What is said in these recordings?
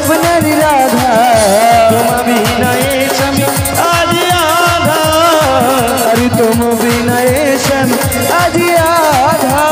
স্বপ্নের রাধা তোমার বিনায়ে স্বামী আজ আধা আরে তোমার বিনায়ে স্বামী আজ আধা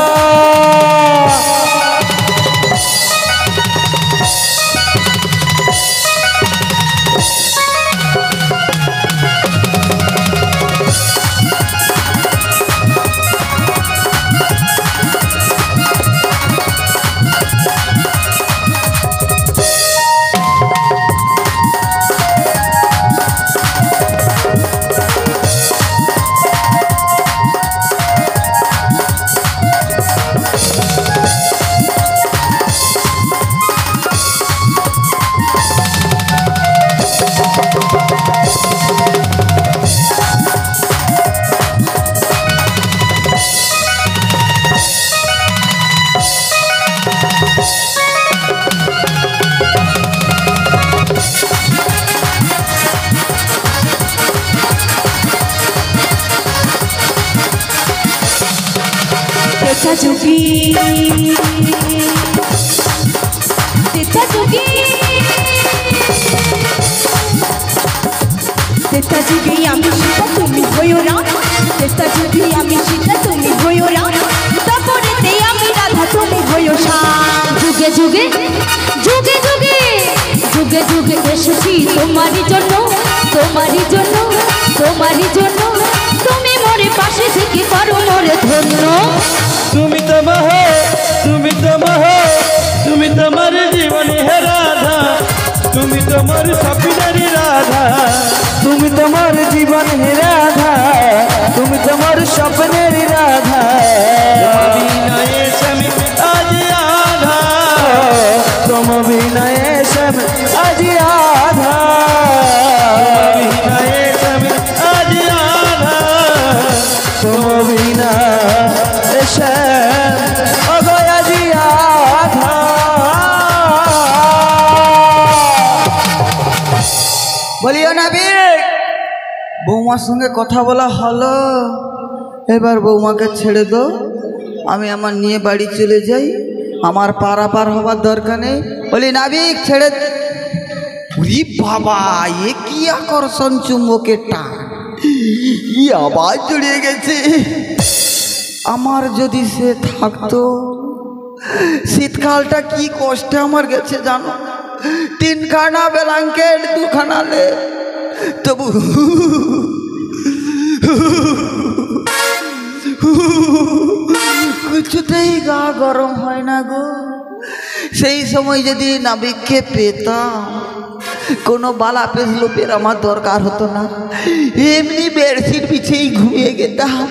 जुगी तेता जुगी तेता जुगी आमी सीता तुमी होयो राम तेता जुगी आमी सीता तुमी होयो राम तारपरेते आमी राधा तुमी होयो श्याम जुगे जुगे जुगे जुगे जुगे जुगे एसेছি তোমারই জন্য তোমারই জন্য তোমারই জন্য তুমি মোরে পাশে থেকে করো মোরে ধন্য তুমি তোমার জীবনে হে রাধা তুমি তোমার স্বপ্নের রাধা তুমি তোমার জীবন হে রাধা তুমি তোমার স্বপ্নের রাধা বিনায়ে স্বামী আজ আধা তোমার বিনায়ে স্বামী আজ আধা বিনায়ে স্বামী আজ আধা তোমার বিনায়ে স্বামী বলিও নবী বৌমার সঙ্গে কথা বলা হলো এবার বৌমাকে ছেড়ে দাও আমি আমার নিয়ে বাড়ি চলে যাই আমার পারাপার হবার দরকার নেই বলি নাবিক ছেড়ে উরি বাবা এ কি আকর্ষণ চুম্বকের টান ই আবার জড়িয়ে গেছে আমার যদি সে থাকতো শীতকালটা কি কষ্টে আমার গেছে জানো তিনখানা ব্ল্যাঙ্কেট দুখানা লে তবু কিছুতেই গা গরম হয় না গো সেই সময় যদি নাবিককে পেতাম কোনো বালা পেছলোপের আমার দরকার হতো না এমনি বেডশিট বিছিয়েই ঘুমিয়ে গেতাম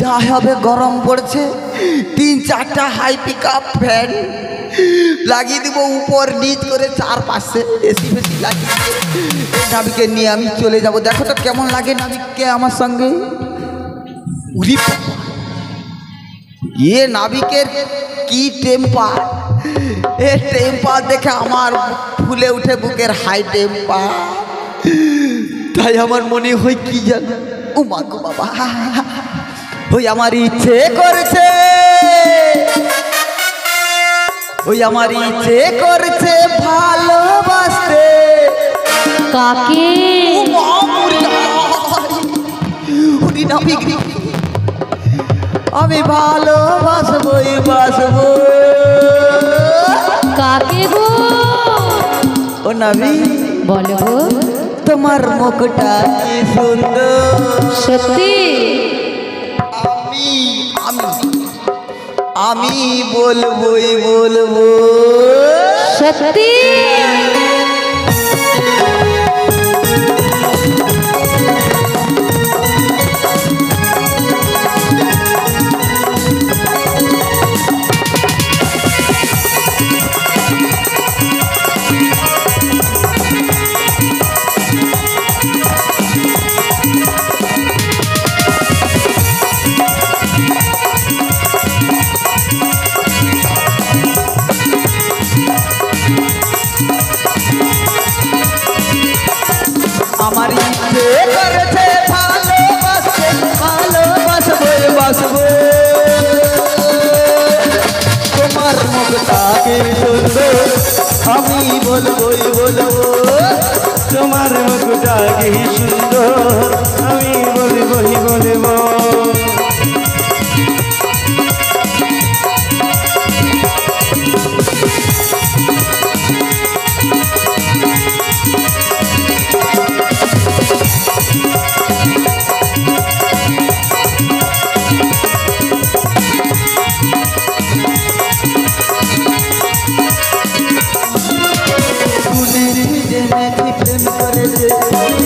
যা হবে গরম পড়ছে 3-4টা হাই পিক আপ ফ্যান লাগিয়ে দিব উপর নিচ করে চারপাশে এসি ফেসি লাগিয়ে নাবিককে নিয়ে আমি চলে যাব দেখো তো কেমন লাগে নাবিককে আমার সঙ্গে উরি এ নাবিকের কি টেম্পার এ টেম্পার দেখে আমার ফুলে উঠে বুকের হাই টেম্পার তাই আমার মনে হয় কি জানো ও মা গো বাবা ওই আমার ইচ্ছে করেছে ওই আমার ইচ্ছে করেছে ভালোবাসতে কাকে আমি ভালোবাসবই বাসবো কাকে গো ও নবী বলো গো তোমার মুখটা কি সুন্দর সত্যি আমি বলবোই বলবো সত্যি আমার ইচ্ছে করেছে ভালোবাসতে ভালোবাসবই বাসবো তোমার মুখটা কি সুন্দর আমি বলবই বলবো তোমার মুখটা কি সুন্দর আমি বলবই বলবো প্রেম করেছে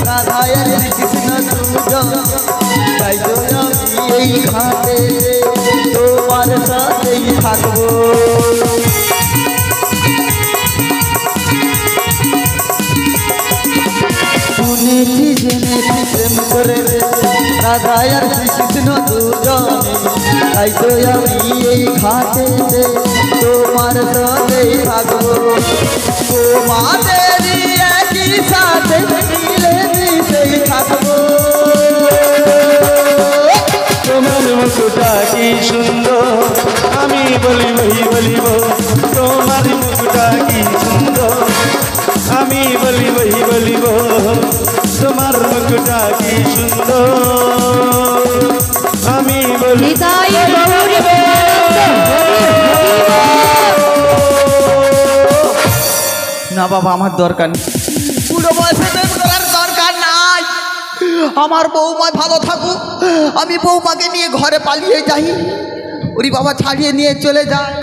রাধায়ের কৃষ্ণ দুজন তাই তো আমি এই ঘাটে তোমার সাথেই থাকবো শুনেছি জেনেছি প্রেম করেছে রাধায়ের কৃষ্ণ দুজন তাই তো আমি এই ঘাটে তোমার সাথেই থাকবো তোমাদের একই সাথে মিলে মিশেই থাকবো তোমার মুখটা কি সুন্দর আমি বলবই বলবো তোমার মুখটা কি সুন্দর আমি বলবই বলবো তোমার মুখটা কি সুন্দর আমি বলবই না বাবা আমার দরকার নেই পুরো বয়সে প্রেম করার দরকার নাই আমার বৌমা ভালো থাকুক আমি বৌমাকে নিয়ে ঘরে পালিয়ে যাই ওরি বাবা ছাড়িয়ে নিয়ে চলে যায়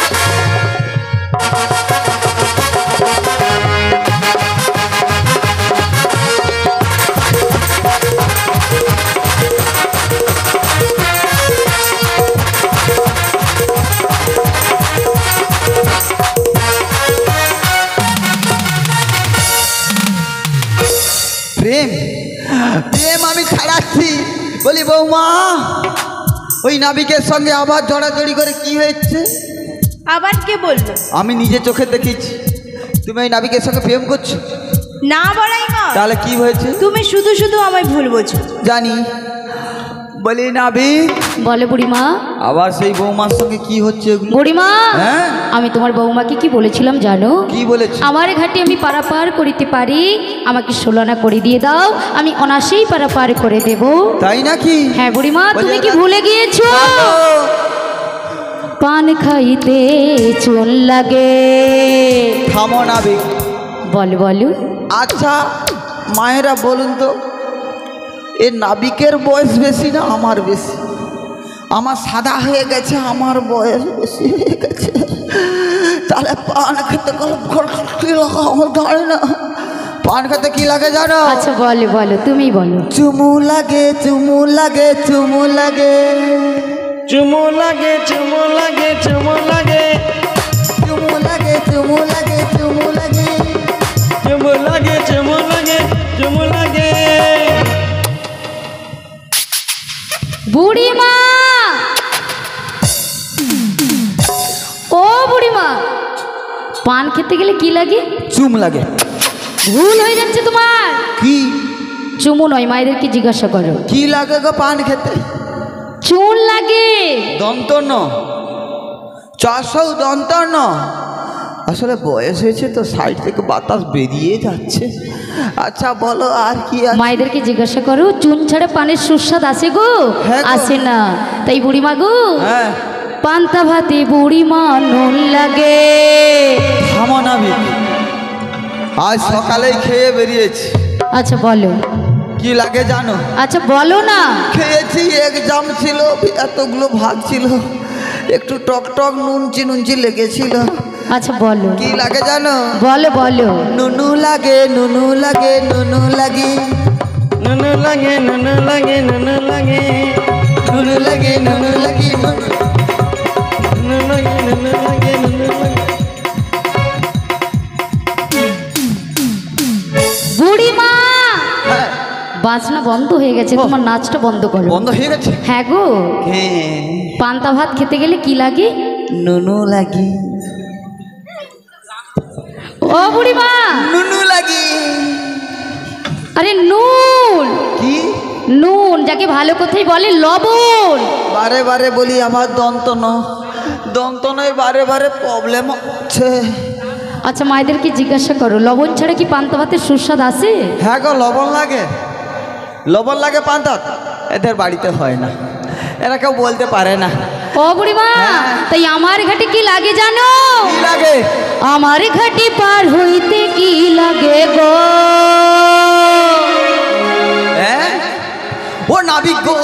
প্রেম প্রেম আমি ছাড়াচ্ছি বলি বৌমা ওই নাবিকের সঙ্গে আবার জড়াজড়ি করে কি হয়েছে আবার কে বললো? আমি নিজে চোখে দেখেছি তুমি ওই নাবিকের সঙ্গে প্রেম করছো না বলাই মা, তাহলে কি হয়েছে? তুমি শুধু শুধু আমায় ভুল বোঝো। জানি বলি নাবিক বলে বুড়িমা। আবার সেই বৌমার সঙ্গে কি হচ্ছে এগুলো? বুড়িমা হ্যাঁ আমি তোমার বৌমাকে কি বলেছিলাম জানো? কি বলেছি? আমার ঘাটে আমি পারাপার করিতে পারি, আমাকে 16 আনা করে দিয়ে দাও, আমি অনাসেই পারাপার করে দেব। তাই নাকি? হ্যাঁ বুড়িমা, তুমি কি ভুলে গিয়েছো? পান খাইতে চুন লাগে। থামো নাবিক। বলো বলো। আচ্ছা মায়েরা বলুন তো, এ নাবিকের বয়স বেশি না আমার বেশি? আমার সাদা হয়ে গেছে, আমার বয়স বেশি হয়ে গেছে, তাহলে পান খেতে কি লাগা আমার জানে না। পান খেতে কি লাগে জানো? আচ্ছা বলো বলো, তুমি বলো। চুমু লাগে চুমু লাগে চুমু লাগে চুমু লাগে চুমু লাগে চুমু লাগে চুমু লাগে চুমু লাগে চুমু লাগে চুমু লাগে চুমু লাগে চুমু লাগে। বুড়িমা, ও বুড়িমা, পান খেতে গেলে কি লাগে? চুম লাগে। ভুল হয়ে যাচ্ছে তোমার। কি? চুমু নয়, মায়েদেরকে জিজ্ঞাসা করো। কি লাগে গো পান খেতে? চুন লাগে। দন্তন চাষও দন্তন। আসলে বয়স হয়েছে তো, সাইড থেকে বাতাস বেরিয়ে যাচ্ছে। আচ্ছা বলো আর কি আছে? মায়েদেরকে জিজ্ঞাসা করো, চুন ছাড়া পানের সুস্বাদ আসে গো? হ্যাঁ গো। আসে না। তাই বুড়িমা গো, হ্যাঁ পান্তা ভাতে বুড়িমা নুন লাগে। থামো নাবি, আজ সকালেই খেয়ে বেরিয়েছি। আচ্ছা বলো, কি লাগে জানো? আচ্ছা বলো না। খেয়েছি, এক্সাম ছিল, এতগুলো ভাগ ছিল, একটু টক টক নুনচি নুনচি লেগেছিল। আচ্ছা বলো, কি লাগে জানো? বলো বলো। নুনু লাগে নুনু লাগে নুনু লাগে নুনু লাগে নুনু লাগে নুনু লাগে নুনু লাগে নুনু লাগে নুনু লাগে নুনু লাগে নুনু লাগে। বুড়িমা, হ্যাঁ বাজনা বন্ধ হয়ে গেছে, তোমার নাচটা বন্ধ করো। বন্ধ হয়ে গেছে? হ্যাঁ গো। হ্যাঁ পান্তা ভাত খেতে গেলে কি লাগে? নুনু লাগে। ও বুড়িমা, নুনু লাগে। আরে নুন। কি? নুন, যাকে ভালো কথাই বলে লবণ। বারে বারে বলি আমার দন্তন, দন্তনায় বারে বারে প্রবলেম হচ্ছে। আচ্ছা মায়েদেরকে জিজ্ঞাসা করো লবণ ছাড়া কি পান্তা ভাতের সুস্বাদ আছে? হ্যাঁ গো, লবণ লাগে পান্তা, এদের বাড়িতে হয় না, এরা কেউ বলতে পারে না। ও বুড়িমা, তাই আমার ঘাটে কি লাগে জানো? কি লাগে? আমার ঘাটে পার হইতে কি লাগে গো? হ্যাঁ, ও নাবিক গো,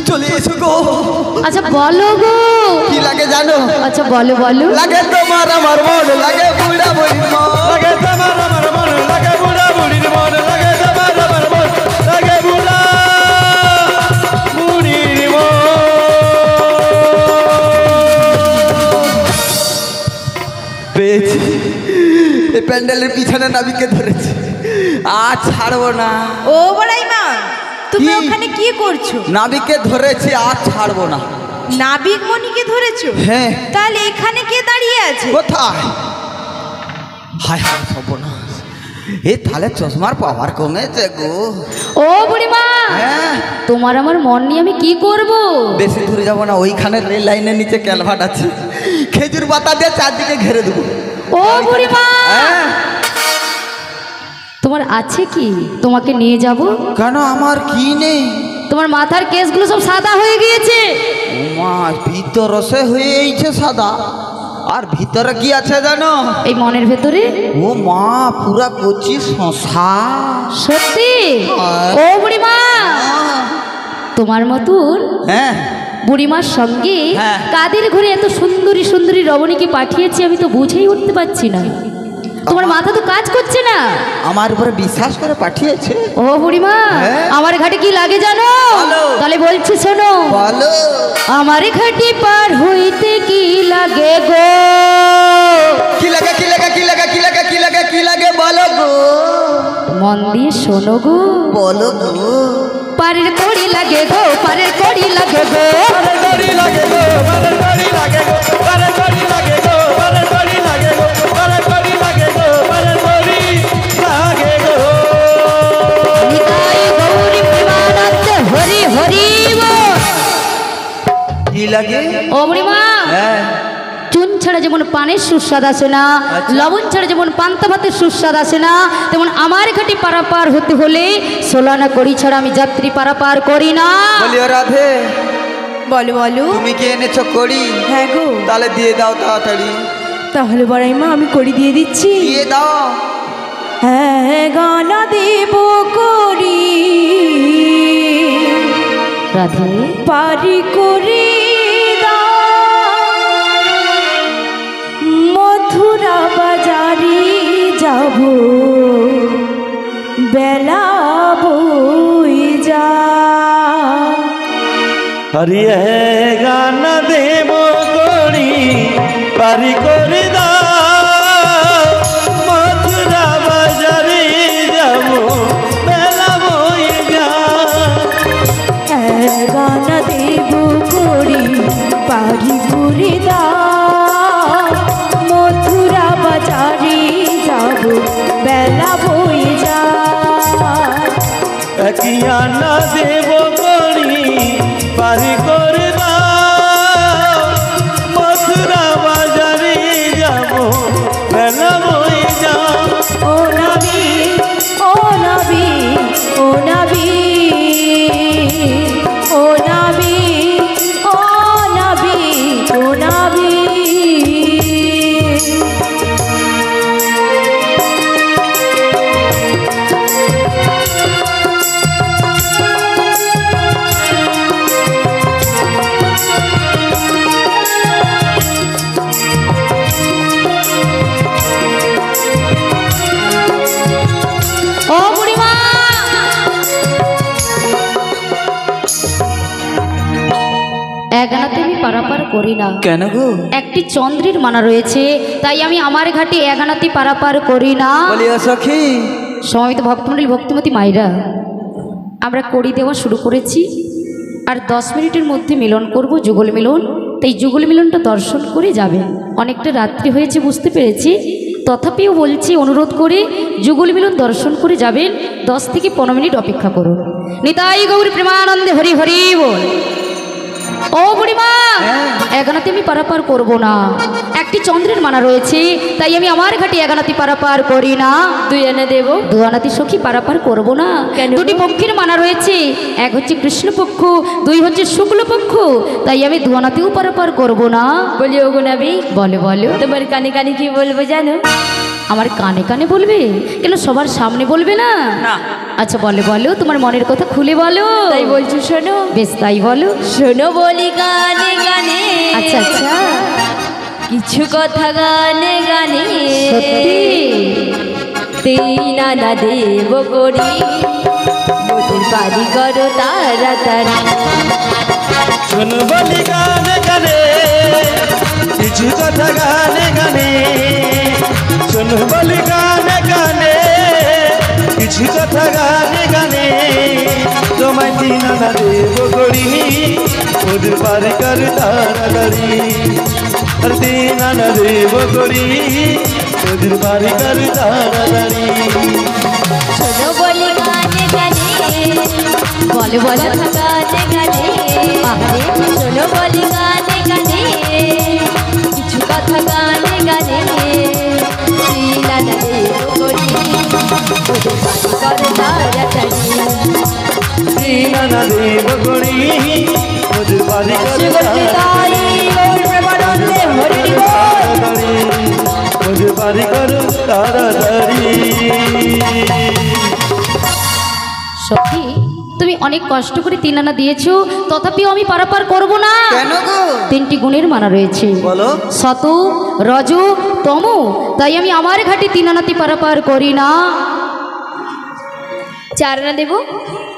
চলে এসো গো। আচ্ছা বলো গো, কি লাগে জানো? আচ্ছা বলো বলো। লাগে তোমার আমার মন, লাগে বুড়া বুড়ির মন, লাগে তোমার আমার মন, লাগে বুড়া বুড়ির মন, লাগে তোমার আমার মন, লাগে বুড়া বুড়ির মন। পেয়েছি, এই প্যান্ডেলের পিছনে নাবিককে ধরেছি, আর ছাড়বো না। ও বড়াই মা, তুমি কি? ওখানে কি করছো? নাবিককে ধরেছি, আর ছাড়বো না। নাবিক মণিকে ধরেছো? হ্যাঁ। তাহলে এখানে কে দাঁড়িয়ে আছে? কোথায়? হায় হায় সর্বনাশ, এ তাহলে চশমার পাওয়ার কমেছে গো। ও বুড়িমা, হ্যাঁ, তোমার আমার মন নিয়ে আমি কি করব? বেশি দূরে যাবো না, ওইখানে রেল লাইনের নিচে ক্যালভার্ট আছে, খেজুর পাতা দিয়ে চারদিকে ঘিরে দেবো। ও বুড়িমা, হ্যাঁ, তোমার আছে কি? তোমাকে নিয়ে যাব। কেন আমার কি নেই? তোমার মাথার কেসগুলো সব সাদা হয়ে গিয়েছে। ওমা, ভিতরসে হয়ে এইছে সাদা, আর ভিতরে কি আছে জানো? এই মনের ভেতরে ও মা, পুরা কচি শশা। সত্যি? হ্যাঁ। ও বুড়িমা, তোমার মতন হ্যাঁ, বুড়িমার সঙ্গে হ্যাঁ। কাদের ঘরে এত সুন্দরী সুন্দরী রমণীকে পাঠিয়েছি আমি তো বুঝেই উঠতে পারছি না। তোমার মাথা তো কাজ করছে না। আমার উপরে বিশ্বাস করে পাঠিয়েছে। ও বুড়িমা, হ্যাঁ। আমার ঘাটে কি লাগে জানো? বলো। তাহলে বলছি শোনো। বলো। আমার ঘাটে পার হইতে কি লাগে গো? কি লাগে, কি লাগে, কি লাগে, কি লাগে, কি লাগে, কি লাগে, বলো গো। মন দিয়ে শোনো গো। বলো গো। পারের কড়ি লাগে গো, পারের কড়ি লাগে গো। পারের কড়ি লাগে গো, পারের কড়ি লাগে গো, পারের কড়ি লাগে গো, পারের কড়ি লাগে গো, পারের কড়ি লাগে গো, পারের কড়ি লাগে গো। নিতাই গৌরী প্রেমানন্দ হরি হরি বল। কি লাগে? ও বুড়িমা, হ্যাঁ, চুন ছাড়া যেমন পানের সুস্বাদ আসে না, লবণ ছাড়া যেমন পান্তা ভাতের সুস্বাদ আসে না, তেমন আমার ঘাটে পারাপার হতে হলে সোলানা করি ছাড়া আমি যাত্রী পারাপার করি না। বলিও রাধে, বলো বলো। তুমি কি এনেছো কড়ি? হ্যাঁ গো। তাহলে দিয়ে দাও তাড়াতাড়ি, তাহলে বড়াই মা আমি করে দিয়ে দিচ্ছি। দিয়ে দাও। হ্যাঁ গানা দেব করি, রাধে পারি করি মথুরা বাজারে যাব, বেলা বই যা। হরিয়ে গান দেব করি, পারি করে দাও, মথুরা বাজারে যাব, বেলা বই যা। হ্যাঁ গানা দেব করি, পারি করে দা, মথুরা বাজারে যাব, বেলা বই যা। কি আনা দেব করি, পারি করে দাও, মথুরা বাজারে যাব, বেলা বই যা। ও নবী, ও নবী, ও নবী, ও নবী, ও নবী, ও নবী। ও বুড়িমা, এগানাতে আমি পারাপার করি না। কেন গো? একটি চন্দ্রের মানা রয়েছে, তাই আমি আমার ঘাটে এগানাতে পারাপার করি না। বলিও সখী। সমাবেত ভক্তমণ্ডলী ভক্তিমতী মায়েরা, আমরা কড়ি দেওয়া শুরু করেছি, আর 10 মিনিটের মধ্যে মিলন করব, যুগল মিলন। তাই যুগল মিলনটা দর্শন করে যাবেন। অনেকটা রাত্রি হয়েছে বুঝতে পেরেছি, তথাপিও বলছি অনুরোধ করে যুগল মিলন দর্শন করে যাবেন। 10 থেকে 15 মিনিট অপেক্ষা করুন। নিতাই গৌরী প্রেমানন্দে হরি হরি বল। ও বুড়িমা, এগানাতে আমি পারাপার করব না। একটি চন্দ্রের মানা রয়েছে, তাই আমি আমার ঘাটে এগানাতি পারাপার করি না। দুই আনা দেব। দু আনাতি সখী পারাপার করব না। কেন? দুটি পক্ষের মানা রয়েছে, এক হচ্ছে কৃষ্ণপক্ষ, দুই হচ্ছে শুক্লপক্ষ, তাই আমি দু আনাতেও পারাপার করব না। বলি ওগো নাবি, বলো বলো। তোমার কানে কানে কি বলবো জানো? আমার কানে কানে বলবে কেন, সবার সামনে বলবে না? না। আচ্ছা বলো বলো, তোমার মনের কথা খুলে বলো। তাই বলছো শোনো। বেশ তাই বলো। শোনো বলি গানে গানে, আচ্ছা আচ্ছা, কিছু কথা গানে গানে। সত্যি? তিন আনা দেব করি, মোদের বাড়ি করো তাড়াতাড়ি। শোনো বলি গানে গানে, কিছু কথা গানে গানে। শোনো বলি গানে গানে, কিছু কথা গানে গানে। তোমায় তিন আনা দেব করি, ওদের বাড়ি কর তাড়াতাড়ি। আর তিন আনা দেব করি, ওদের বাড়ি কর তাড়াতাড়ি। শোনো বলি গানে গানে, বলো বলো। গানে গানে। শোনো বলি গানে গানে, কিছু কথা গানে গানে। তিন আনা দেব করি, ওদের বাড়ি করো তাড়াতাড়ি। তিন আনা দেব করি, ওদের বাড়ি কর তাড়াতাড়ি। ওদের বাড়ি কর তাড়াতাড়ি। সখী, তুমি অনেক কষ্ট করে তিন আনা দিয়েছো, তথাপিও আমি পারাপার করব না। কেন গো? তিনটি গুণের মানা রয়েছে, বলো। শত, রজ, তম, তাই আমি আমার ঘাটে তিন আনাতি পারাপার করি না। চার আনা দেব।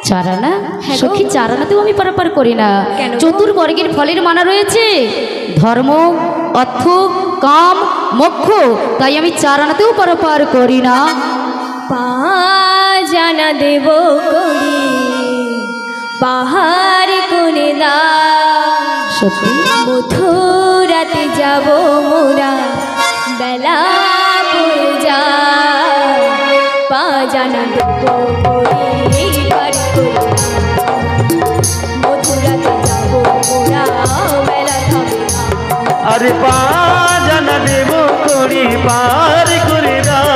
চার আনা? হ্যাঁ গো। সখী, চার আনাতেও আমি পারাপার করি না। কেন গো? চতুর্বর্গের ফলের মানা রয়েছে, ধর্ম, অর্থ, কাম, মোক্ষ, তাই আমি চার আনাতেও পারাপার করি না। পাঁচ আনা দেব করি, পাহাড় কোনে দা। সত্যি? মথুরাতে যাব মোরা, বেলা পড়ে যা। পাঁচ আনা দেব করি, পাহাড় কোনে দা। মথুরাতে যাব মোরা, বেলা থামে না। আরে পাঁচ আনা দেব করি, পার করে দাও।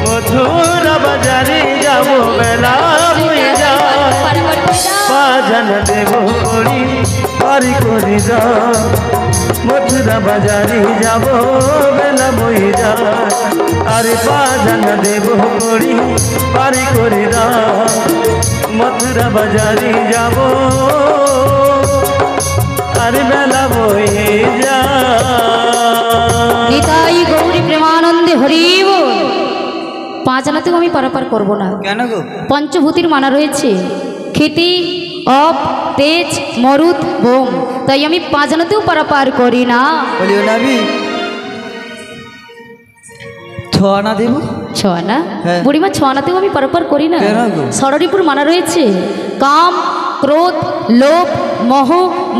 মথুরা বাজারে যাব, বেলা হয়ে যা। পাঁচ আনা দেব করি, পার করে দাও। মথুরা বাজারে যাব, বেলা বয়ে যা। আরে পাঁচ আনা দেব করি, পার করে দাও। মথুরা বাজারে যাব, আর বেলা বয়ে যা। নিতাই গৌরী প্রেমানন্দে হরি বল। পাঁচ আনাতেও আমি পারাপার করব না। কেন গো? পঞ্চভূতির মানা রয়েছে, ক্ষিতি, অপ, তেজ, মরুত, বোম, তাই আমি পাঁচ আনাতেও পারাপার করি না। বলিও নাবি, ছ আনা দেব। ছ আনা? হ্যাঁ। বুড়িমা, ছ আনাতেও আমি পারাপার করি না। কেন গো? ষড়রিপুর মানা রয়েছে, কাম, ক্রোধ, লোভ, মোহ,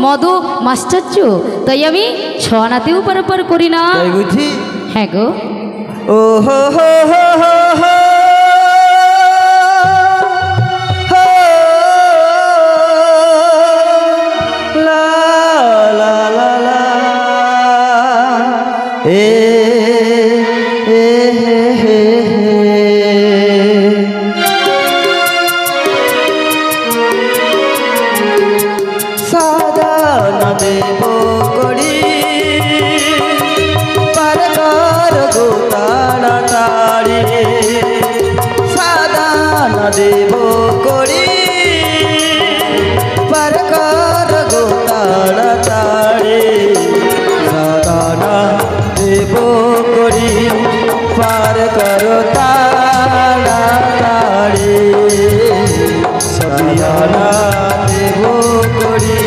মদ, মাশ্চর্য, তাই আমি ছ আনাতেও পারাপার করি না। তাই বুঝি? হ্যাঁ গো। ও হো হো হো হো হো। হো। লা লা লা লা। এ এ হে হে হে। সাদা না দেব করি, পার কর গো তাড়াতাড়ি। সাদা না দেব করি, পার কর গো তাড়াতাড়ি। সাদা না দেব করি, পার কর তাড়াতাড়ি। সাদা না দেব করি,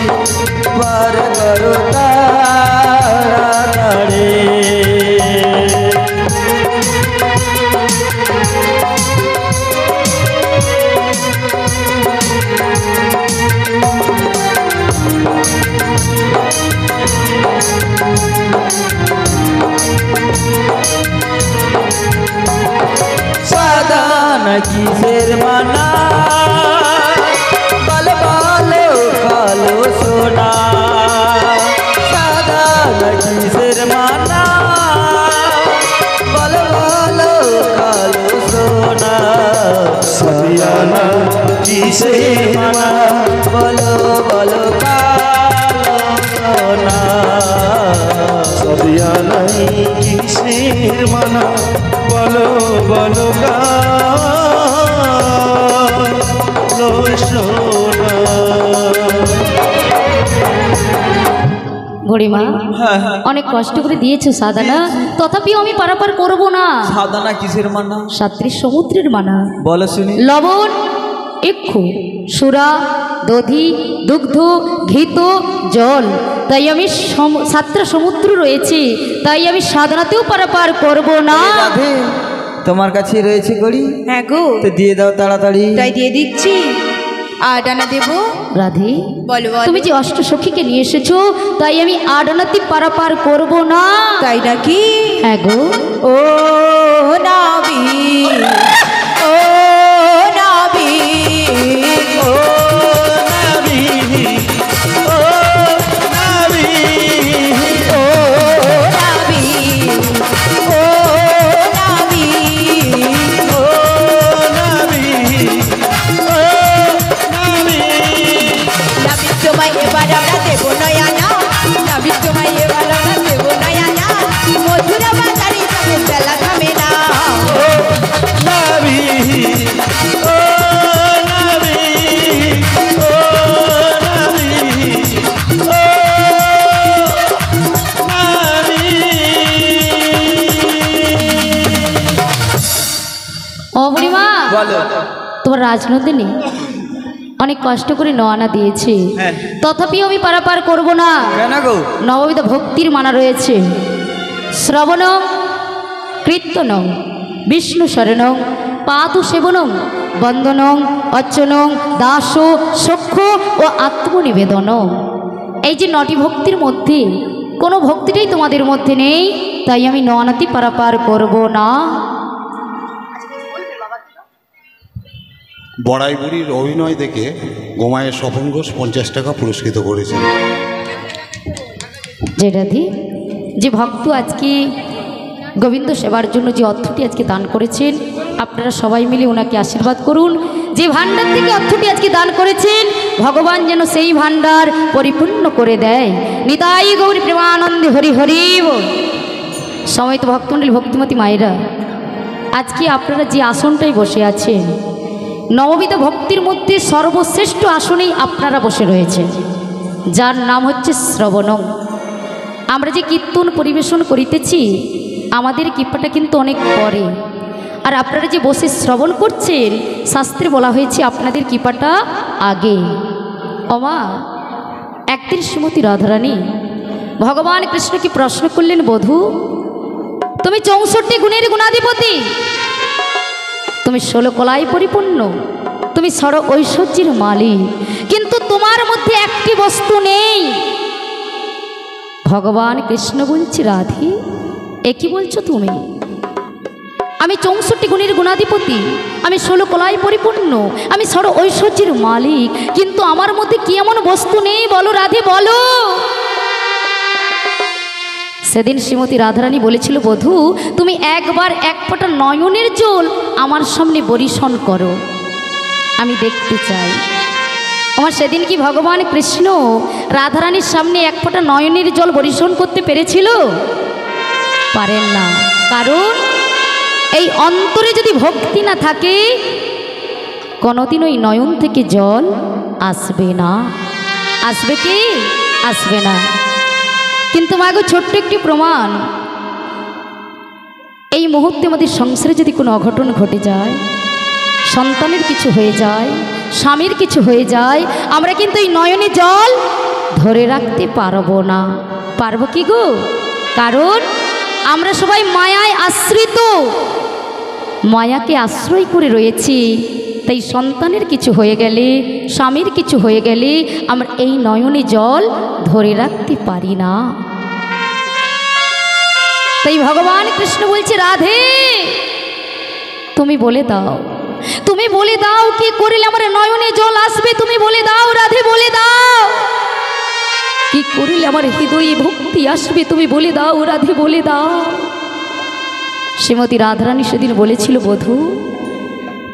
পার কর তাড়াতাড়ি। সাদা না কিসের মানা, বল বলো কালো সোনা। না কিসের মানা বলো বলো কালো না সদিয়া নাই কিসের মানা বলো বলো কালো সোনা গরিমা অনেক কষ্ট করে দিয়েছো সাদানা, তথাপিও আমি পারাপার করব না। সাদানা কিসের মানা? সাত্রী সমুদ্রের মানা। বলো শুনি। লবণ, ইক্ষু, সুরা, দধি, দুগ্ধ, ঘৃত, জল, তাই আমি সাতটা সমুদ্র রয়েছে, তাই আমি সাধনাতেও পারাপার করব না। রাধে তোমার কাছে রয়েছে গড়ি? হ্যাঁ গো, তো দিয়ে দাও তাড়াতাড়ি। তাই দিয়ে দিচ্ছি। আডানা দেবো? রাধে বলো বলো। তুমি যে অষ্ট সখীকে নিয়ে এসেছো, তাই আমি আডানাতে পারাপার করব না। তাই নাকি? হ্যাঁ গো। ও নাবি, ও নাবি, ও নাবি ও নাবি ও নাবি, ও নাবি, ও নাবি ও নাবি নাবি তোমায় এবার আমরা দেবো নয়ানা, নাবি তোমায় এবার আমরা দেবো নয়ানা, মধুরা বাজারে যাবে বেলা থামে না। নাবি ও নাবি ও নাবি ও নাবি ও বুড়িমা, বলো। তোমার রাজনন্দিনী অনেক কষ্ট করে নয়ানা দিয়েছে, হ্যাঁ। তথাপিও আমি পারাপার করব না। কেন গো? নববিধ ভক্তির মানা রয়েছে। শ্রবণং, কীর্তনং, বিষ্ণু শরণং, পাদু সেবনং, বন্দনং, অর্চনং, দাস, সখ্য ও আত্মনিবেদনং। এই যে 9টি ভক্তির মধ্যে কোনো ভক্তিটাই তোমাদের মধ্যে নেই, তাই আমি নয়ানাতি পারাপার করব না। বড়াই বুড়ির অভিনয় দেখে গোমায়ের স্বপন ঘোষ 50 টাকা পুরস্কৃত করেছেন। জেরাধি, যে ভক্ত আজকে গোবিন্দ সেবার জন্য যে অর্থটি আজকে দান করেছেন, আপনারা সবাই মিলে ওনাকে আশীর্বাদ করুন। যে ভাণ্ডার থেকে অর্থটি আজকে দান করেছেন, ভগবান যেন সেই ভাণ্ডার পরিপূর্ণ করে দেয়। নিতাই গৌরী প্রেমানন্দে হরি হরি বল। সময় তো ভক্তমণ্ডলী ভক্তিমতী মায়েরা, আজকে আপনারা যে আসনটাই বসে আছেন, নববিধ ভক্তির মধ্যে সর্বশ্রেষ্ঠ আসনেই আপনারা বসে রয়েছেন, যার নাম হচ্ছে শ্রবণং। আমরা যে কীর্তন পরিবেশন করিতেছি, আমাদের কৃপাটা কিন্তু অনেক পরে, আর আপনারা যে বসে শ্রবণ করছেন, শাস্ত্রে বলা হয়েছে আপনাদের কৃপাটা আগে। অমা, একদিন শ্রীমতী রাধারানী ভগবান কৃষ্ণকে প্রশ্ন করলেন, বধূ তুমি 64 গুণের গুণাধিপতি, তুমি 16 কলায় পরিপূর্ণ, তুমি সর ঐশ্বর্যের মালিক, কিন্তু তোমার মধ্যে একটি বস্তু নেই। ভগবান কৃষ্ণ বলছে, রাধে এ কি বলছো তুমি? আমি 64 গুণের গুণাধিপতি, আমি 16 কলায় পরিপূর্ণ, আমি সর ঐশ্বর্যের মালিক, কিন্তু আমার মধ্যে কি এমন বস্তু নেই বলো রাধে বলো। সেদিন শ্রীমতী রাধারানী বলেছিল, বধূ তুমি একবার এক ফোঁটা নয়নের জল আমার সামনে বরিশন করো, আমি দেখতে চাই। আমার সেদিন কি ভগবান কৃষ্ণ রাধারানীর সামনে এক ফোঁটা নয়নের জল বরিশন করতে পেরেছিল? পারেন না, কারণ এই অন্তরে যদি ভক্তি না থাকে, কোনোদিন ওই নয়ন থেকে জল আসবে না। আসবে কি? আসবে না। কিন্তু মাগো, ছোট্ট একটি প্রমাণ, এই মুহূর্তে আমাদের সংসারে যদি কোনো অঘটন ঘটে যায়, সন্তানের কিছু হয়ে যায়, স্বামীর কিছু হয়ে যায়, আমরা কিন্তু এই নয়নে জল ধরে রাখতে পারবো না। পারবো কি গো? কারণ আমরা সবাই মায়ায় আশ্রিত, মায়াকে আশ্রয় করে রয়েছি। তাই সন্তানের কিছু হয়ে গেলে, স্বামীর কিছু হয়ে গেলে আমরা এই নয়নে জল ধরে রাখতে পারি না। তাই ভগবান কৃষ্ণ বলছে, রাধে তুমি বলে দাও, তুমি বলে দাও কি করলে আমার নয়নে জল আসবে, তুমি বলে দাও রাধে, বলে দাও কি করলে আমার হৃদয়ে ভক্তি আসবে, তুমি বলে দাও রাধে, বলে দাও। শ্রীমতী রাধারানী সেদিন বলেছিল, বধূ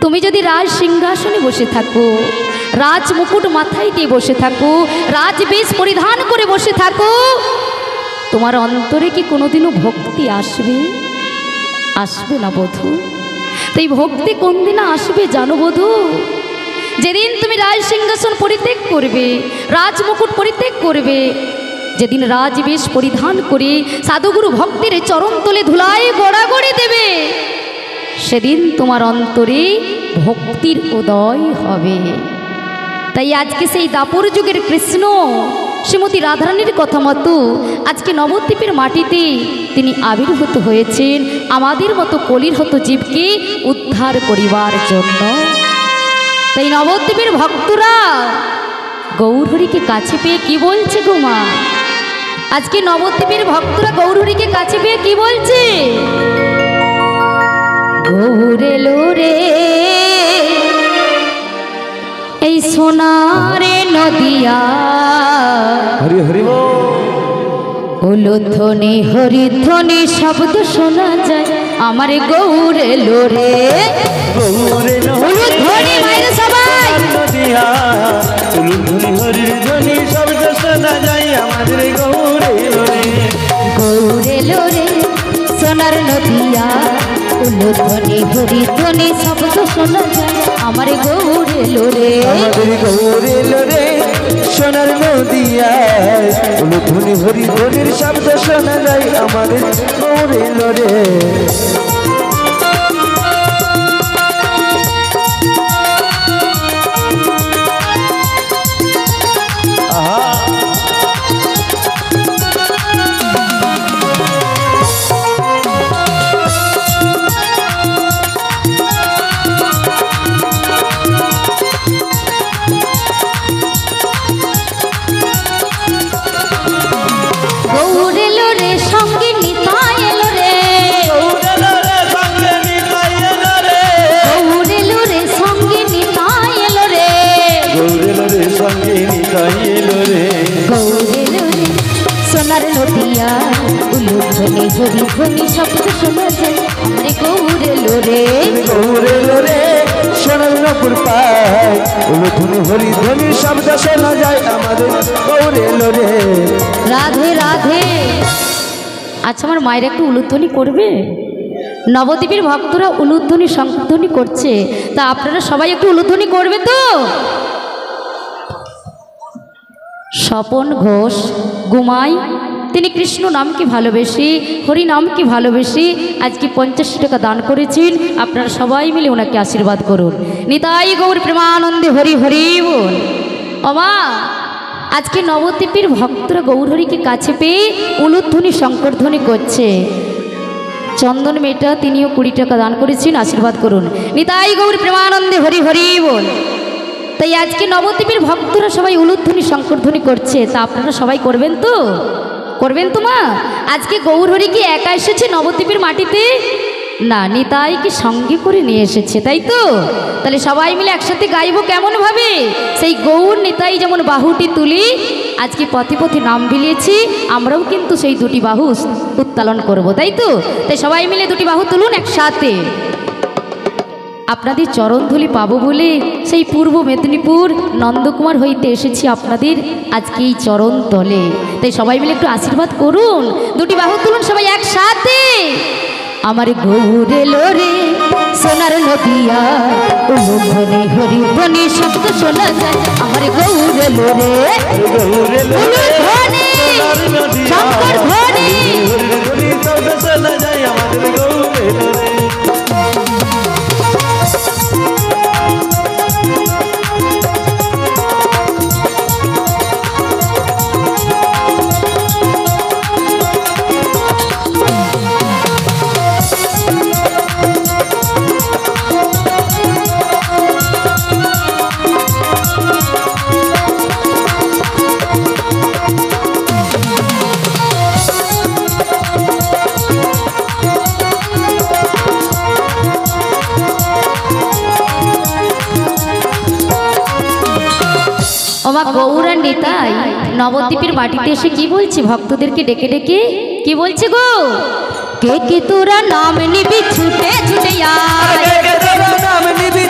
তুমি যদি রাজ সিংহাসনে বসে থাকো, রাজ মুকুট মাথায় দিয়ে বসে থাকো, রাজবেশ পরিধান করে বসে থাকো, তোমার অন্তরে কি কোনোদিনও ভক্তি আসবে? আসবে না বধূ। তাই ভক্তি কোন দিন আসবে জানো বধূ? যেদিন তুমি রাজ সিংহাসন পরিত্যাগ করবে, রাজ মুকুট পরিত্যাগ করবে, যেদিন রাজবেশ পরিধান করে সাধুগুরু ভক্তির চরণ তলে ধুলায় গড়াগড়ি দেবে, সেদিন তোমার অন্তরে ভক্তির উদয় হবে। তাই আজকে সেই দাপর যুগের কৃষ্ণ শ্রীমতী রাধারানীর কথা মতো আজকে নবদ্বীপের মাটিতে তিনি আবির্ভূত হয়েছেন আমাদের মতো কলির হতো জীবকে উদ্ধার করিবার জন্য। তাই নবদ্বীপের ভক্তরা গৌরহরিকে কাছে পেয়ে কি বলছে গো মা? আজকে নবদ্বীপের ভক্তরা গৌরহরিকে কাছে পেয়ে কি বলছে? গৌরে লোরে এই সোনারে নদিয়া, হরি হরি হলো ধ্বনি হরিধ্বনি শব্দ শোনা যায় আমার গৌরে লোরে। গৌরে হলুদ ধ্বনি মায়েরা সবাই, নদিয়া ধ্বনি হরি ধ্বনি শব্দ শোনা যায় আমাদের গৌরে লোরে। গৌরে লোরে সোনার নদিয়া, হলুদ ধ্বনি হরিধ্বনি শব্দ শোনা যায় আমার গৌরে লোরে। আমাদের গৌরে লোরে সোনার নদিয়া ধ্বনি হরি ধ্বনির শব্দ শোনা যায় আমাদের গৌরে লোরে। গৌরে লোরে সঙ্গে নিতাই এলো রে, গৌরে লোরে সঙ্গে নিতাই এলো রে। গৌরে লোরে সঙ্গে নিতাই এলো রে, গৌরে লোরে সঙ্গে নিতাই এলো রে। গৌরে লোরে সোনার নদিয়া, হলুদ ধ্বনি হরিধ্বনি শব্দ শোনা যায় আমার গৌরে লোরে। গৌরে লোরে সোনার নপুর পায় ধ্বনি হরি ধ্বনির শব্দ শোনা যায় আমাদের গৌরে লোরে। রাধে রাধে। আচ্ছা আমার মায়ের একটু উলুধ্বনি করবে? নবদ্বীপের ভক্তরা উলুধ্বনি সংধ্বনি করছে, তা আপনারা সবাই একটু উলুধ্বনি করবে তো? স্বপন ঘোষ গুমাই তিনি কৃষ্ণ নামকে ভালোবেসে, হরি নামকে ভালোবেসে আজকে 50 টাকা দান করেছেন। আপনারা সবাই মিলে ওনাকে আশীর্বাদ করুন। নিতাই গৌর প্রেমানন্দে হরি হরি বল। ওমা আজকে নবদ্বীপের ভক্তরা গৌরহরিকে কাছে পেয়ে উলুধ্বনি শঙ্করধ্বনি করছে। চন্দন মেটা তিনিও 20 টাকা দান করেছেন, আশীর্বাদ করুন। নিতাই গৌর প্রেমানন্দে হরি হরি বল। তাই আজকে নবদ্বীপের ভক্তরা সবাই উলুধ্বনি শঙ্করধ্বনি করছে, তা আপনারা সবাই করবেন তো? করবেন তো মা? আজকে গৌরহরি কি একা এসেছে নবদ্বীপের মাটিতে? না, নিতাইকে সঙ্গে করে নিয়ে এসেছে, তাই তো? তাহলে সবাই মিলে একসাথে গাইবো কেমন ভাবে? সেই গৌর নিতাই যেমন বাহুটি তুলি আজকে পথে পথে নাম বিলিয়েছি, আমরাও কিন্তু সেই দুটি বাহু উত্তোলন করব, তাই তো? তাই সবাই মিলে দুটি বাহু তুলুন একসাথে। আপনাদের চরণধুলি পাবো বলে সেই পূর্ব মেদিনীপুর নন্দকুমার হইতে এসেছি আপনাদের আজকে এই চরণ তলে। তাই সবাই মিলে একটু আশীর্বাদ করুন, দুটি বাহু তুলুন সবাই একসাথে। আমার গৌরে লোরে সোনার নদিয়া, উলুধ্বনি হরিধ্বনি শব্দ শোনা যায় আমার গৌরে লোরে। গৌরে লোরে উলুধ্বনি শঙ্করধ্বনি হরি হরি শব্দ শোনা যায় আমাদের গৌরে লোরে। ওমা গৌরা নিতাই নবদ্বীপের মাটিতে এসে কি বলছে ভক্তদেরকে ডেকে ডেকে? কি বলছে গো? কে কে তোরা নাম নিবি ছুটে ছুটে আয়, নাম নিবি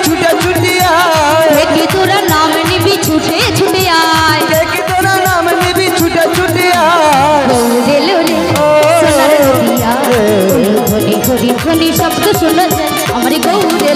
শোনা যায় আমার গৌরে